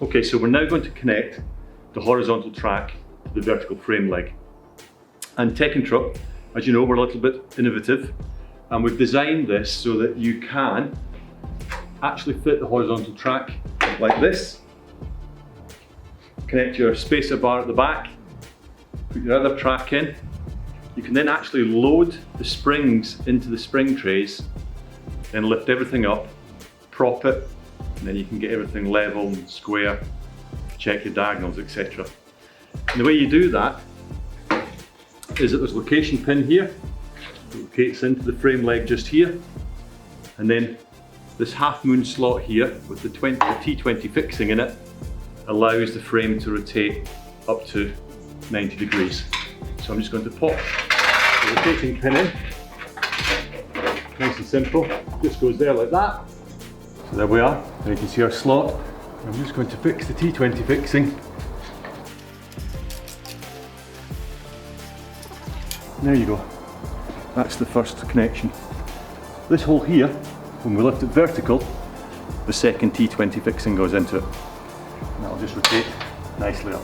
Okay, so we're now going to connect the horizontal track to the vertical frame leg. And Teckentrup, as you know, we're a little bit innovative, and we've designed this so that you can actually fit the horizontal track like this. Connect your spacer bar at the back, put your other track in. You can then actually load the springs into the spring trays, then lift everything up, prop it, and then you can get everything level and square, check your diagonals, etc. And the way you do that is that there's a location pin here, it locates into the frame leg just here, and then this half moon slot here with the T20 fixing in it allows the frame to rotate up to 90 degrees. So I'm just going to pop the rotating pin in, nice and simple, just goes there like that. So there we are, and you can see our slot. I'm just going to fix the T20 fixing. There you go, that's the first connection. This hole here, when we lift it vertical, the second T20 fixing goes into it. And that'll just rotate nicely up.